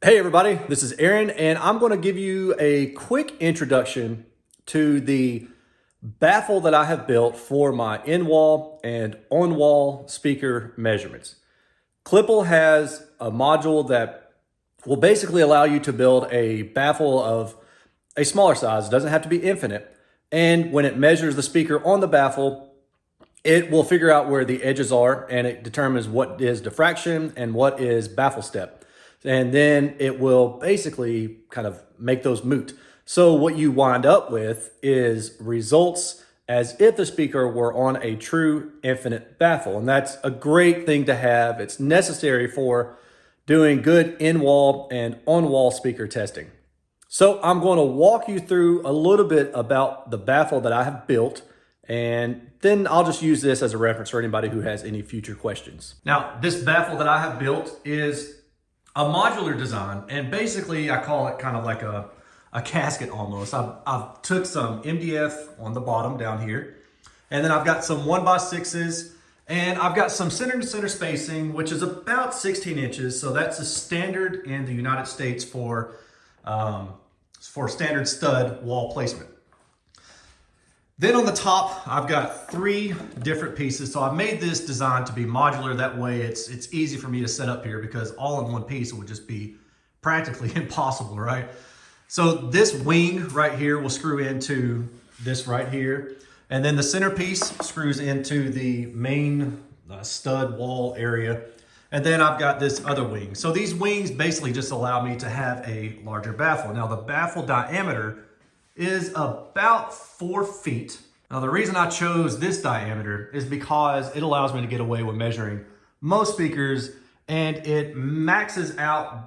Hey everybody, this is Erin, and I'm going to give you a quick introduction to the baffle that I have built for my in-wall and on-wall speaker measurements. Swappable has a module that will basically allow you to build a baffle of a smaller size. It doesn't have to be infinite. And when it measures the speaker on the baffle, it will figure out where the edges are, and it determines what is diffraction and what is baffle step. And then it will basically kind of make those moot. So what you wind up with is results as if the speaker were on a true infinite baffle. And that's a great thing to have. It's necessary for doing good in-wall and on-wall speaker testing. So I'm going to walk you through a little bit about the baffle that I have built, and then I'll just use this as a reference for anybody who has any future questions. Now, this baffle that I have built is a modular design, and basically I call it kind of like a casket almost. I've took some MDF on the bottom down here, and then I've got some 1x6s, and I've got some center to center spacing, which is about 16 inches. So that's a standard in the United States for standard stud wall placement. Then on the top, I've got 3 different pieces. So I've made this design to be modular. That way it's easy for me to set up here, because all in one piece would just be practically impossible, right? So this wing right here will screw into this right here. And then the centerpiece screws into the main stud wall area. And then I've got this other wing. So these wings basically just allow me to have a larger baffle. Now the baffle diameter is about 4 feet. Now the reason I chose this diameter is because it allows me to get away with measuring most speakers, and it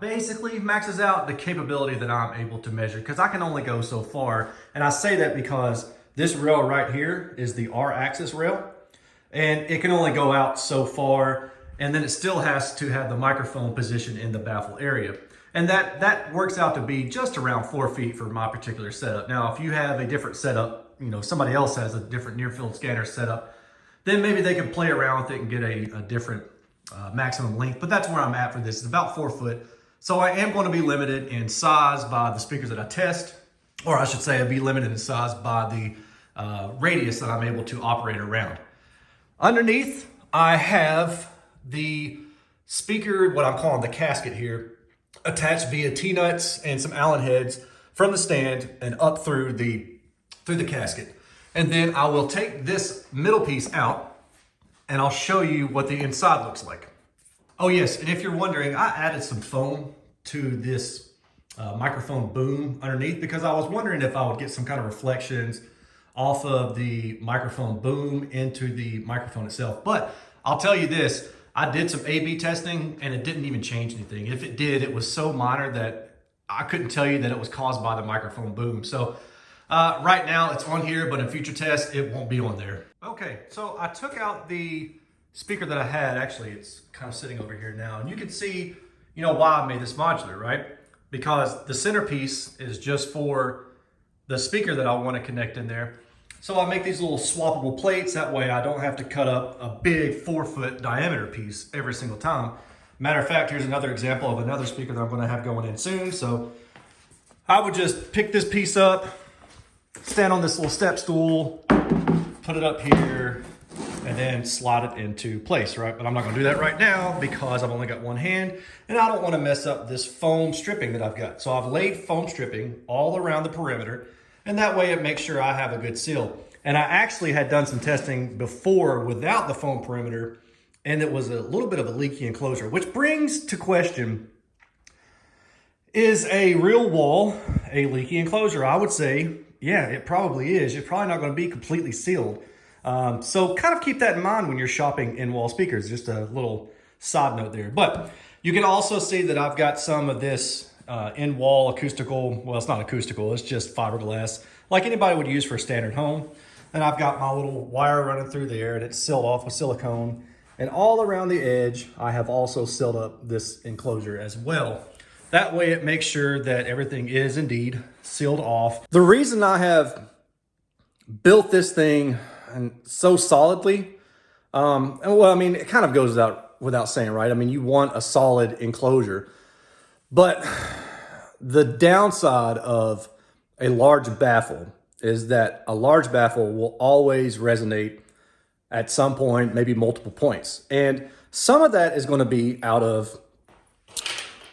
basically maxes out the capability that I'm able to measure, because I can only go so far. And I say that because this rail right here is the R-axis rail, and it can only go out so far, and then it still has to have the microphone position in the baffle area. And that works out to be just around 4 feet for my particular setup. Now, if you have a different setup, somebody else has a different near field scanner setup, then maybe they can play around with it and get a different maximum length. But that's where I'm at for this. It's about 4 foot. So I am going to be limited in size by the speakers that I test, or I should say I'll be limited in size by the radius that I'm able to operate around. Underneath, I have the speaker, what I'm calling the casket here, attached via T-nuts and some Allen heads from the stand and up through the casket. And then I will take this middle piece out, and I'll show you what the inside looks like. Oh yes, and if you're wondering, I added some foam to this microphone boom underneath, because I was wondering if I would get some kind of reflections off of the microphone boom into the microphone itself. But I'll tell you this, I did some A/B testing, and it didn't even change anything. If it did, it was so minor that I couldn't tell you that it was caused by the microphone boom. So right now it's on here, but in future tests, it won't be on there. Okay, so I took out the speaker that I had. Actually, it's kind of sitting over here now. And you can see, why I made this modular, right? Because the centerpiece is just for the speaker that I want to connect in there. So I make these little swappable plates. That way I don't have to cut up a big 4 foot diameter piece every single time. Matter of fact, here's another example of another speaker that I'm going to have going in soon. So I would just pick this piece up, stand on this little step stool, put it up here, and then slide it into place, right? But I'm not going to do that right now because I've only got one hand, and I don't want to mess up this foam stripping that I've got. So I've laid foam stripping all around the perimeter, and that way it makes sure I have a good seal. And I actually had done some testing before without the foam perimeter, and it was a little bit of a leaky enclosure, which brings to question, is a real wall a leaky enclosure? I would say, yeah, it probably is. You're probably not going to be completely sealed. So kind of keep that in mind when you're shopping in-wall speakers. Just a little side note there. But you can also see that I've got some of this in-wall acoustical, well, it's not acoustical, it's just fiberglass, like anybody would use for a standard home. And I've got my little wire running through there, and it's sealed off with silicone. And all around the edge, I have also sealed up this enclosure as well. That way it makes sure that everything is indeed sealed off. The reason I have built this thing so solidly, it kind of goes without saying, right? I mean, you want a solid enclosure. But The downside of a large baffle is that a large baffle will always resonate at some point, maybe multiple points. And some of that is going to be out of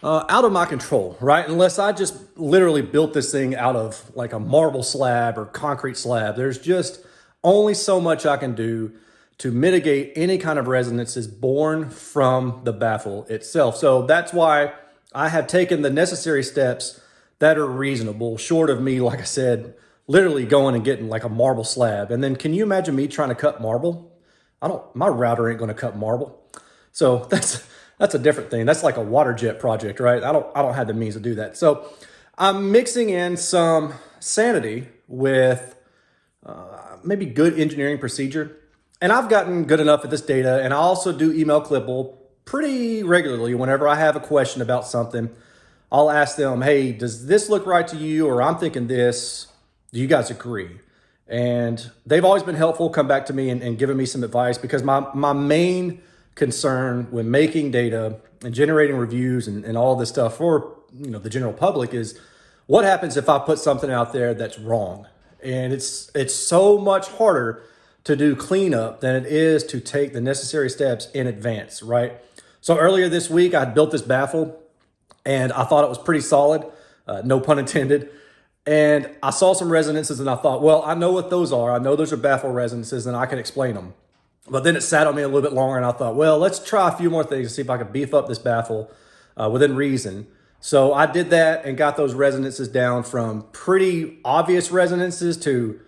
my control, right? Unless I just literally built this thing out of like a marble slab or concrete slab. There's just only so much I can do to mitigate any kind of resonances born from the baffle itself. So that's why I have taken the necessary steps that are reasonable, short of me, like I said, literally going and getting like a marble slab. And then can you imagine me trying to cut marble? My router ain't going to cut marble. So that's a different thing. That's like a water jet project, right? I don't have the means to do that. So I'm mixing in some sanity with maybe good engineering procedure. And I've gotten good enough at this data, and I also do email Clipple pretty regularly. Whenever I have a question about something, I'll ask them, hey, does this look right to you? Or I'm thinking this, do you guys agree? And they've always been helpful, come back to me and giving me some advice, because my main concern when making data and generating reviews and all this stuff for the general public is what happens if I put something out there that's wrong. And it's so much harder to do cleanup than it is to take the necessary steps in advance, right? So earlier this week, I built this baffle and I thought it was pretty solid, no pun intended. And I saw some resonances and I thought, well, I know what those are. I know those are baffle resonances and I can explain them. But then it sat on me a little bit longer and I thought, well, let's try a few more things to see if I could beef up this baffle within reason. So I did that and got those resonances down from pretty obvious resonances to,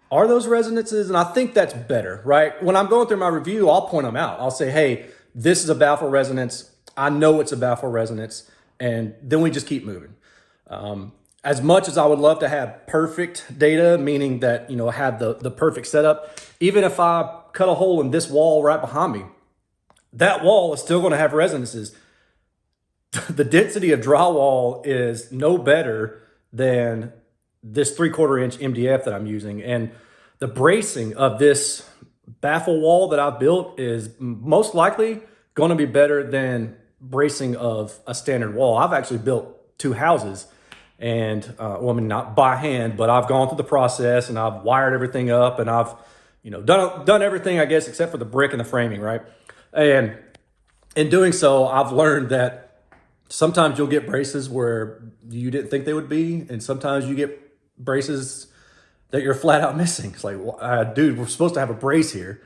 are those resonances? And I think that's better, right? When I'm going through my review, I'll point them out. I'll say, hey, this is a baffle resonance. I know it's a baffle resonance. And then we just keep moving. As much as I would love to have perfect data, meaning that, have the perfect setup, even if I cut a hole in this wall right behind me, that wall is still going to have resonances. The density of drywall is no better than this 3/4 inch MDF that I'm using. And the bracing of this baffle wall that I've built is most likely going to be better than bracing of a standard wall. I've actually built 2 houses and, not by hand, but I've gone through the process and I've wired everything up and I've, done everything, I guess, except for the brick and the framing, right? And in doing so, I've learned that sometimes you'll get braces where you didn't think they would be. And sometimes you get braces that you're flat out missing. It's like, dude, we're supposed to have a brace here.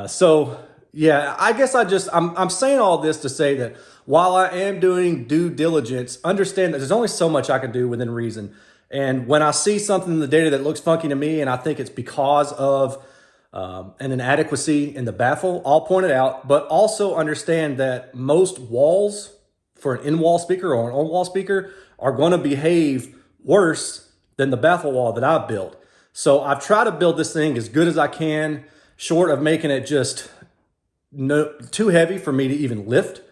So yeah, I guess I'm saying all this to say that while I am doing due diligence, understand that there's only so much I can do within reason. And when I see something in the data that looks funky to me, and I think it's because of an inadequacy in the baffle, I'll point it out, but also understand that most walls for an in-wall speaker or an on-wall speaker are going to behave worse than the baffle wall that I've built. So I've tried to build this thing as good as I can, short of making it just too heavy for me to even lift.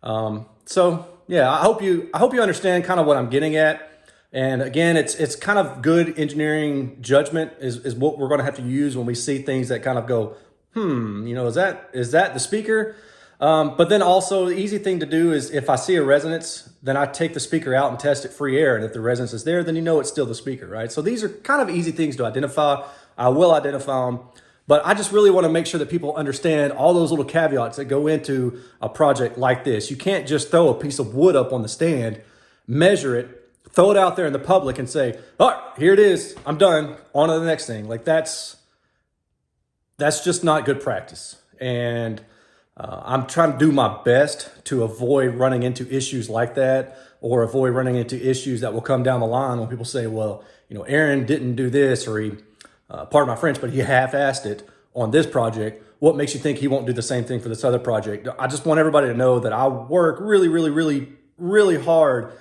So yeah, I hope you understand kind of what I'm getting at. And again, it's kind of good engineering judgment is what we're going to have to use when we see things that kind of go, is that the speaker? But then also the easy thing to do is if I see a resonance, then I take the speaker out and test it free air. And if the resonance is there, then it's still the speaker, right? So these are kind of easy things to identify. I will identify them, but I just really want to make sure that people understand all those little caveats that go into a project like this. You can't just throw a piece of wood up on the stand, measure it, throw it out there in the public and say, all right, here it is. I'm done. On to the next thing. Like that's just not good practice. And I'm trying to do my best to avoid running into issues like that, or avoid running into issues that will come down the line when people say, well, Erin didn't do this, or he, pardon my French, but he half-assed it on this project. What makes you think he won't do the same thing for this other project? I just want everybody to know that I work really, really, really, really hard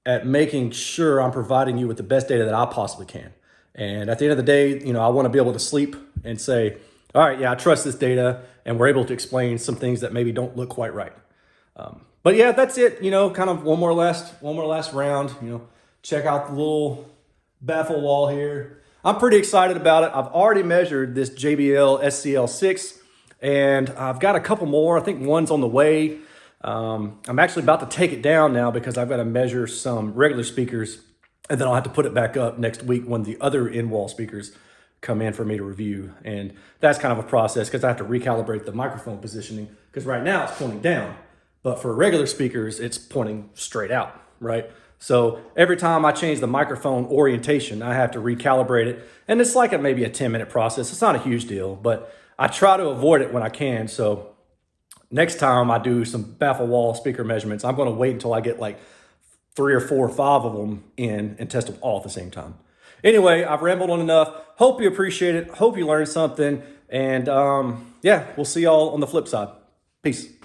at making sure I'm providing you with the best data that I possibly can. And at the end of the day, I want to be able to sleep and say, all right, yeah, I trust this data, and we're able to explain some things that maybe don't look quite right. But yeah, that's it. Kind of one more last round. Check out the little baffle wall here. I'm pretty excited about it. I've already measured this JBL SCL6, and I've got a couple more. I think one's on the way. I'm actually about to take it down now because I've got to measure some regular speakers, and then I'll have to put it back up next week when the other in-wall speakers come in for me to review. And that's kind of a process because I have to recalibrate the microphone positioning, because right now it's pointing down, but for regular speakers, it's pointing straight out, right? So every time I change the microphone orientation, I have to recalibrate it. And it's like maybe a 10-minute process. It's not a huge deal, but I try to avoid it when I can. So next time I do some Baffle wall speaker measurements, I'm going to wait until I get like 3 or 4 or 5 of them in and test them all at the same time. Anyway, I've rambled on enough. Hope you appreciate it. Hope you learned something. And yeah, we'll see y'all on the flip side. Peace.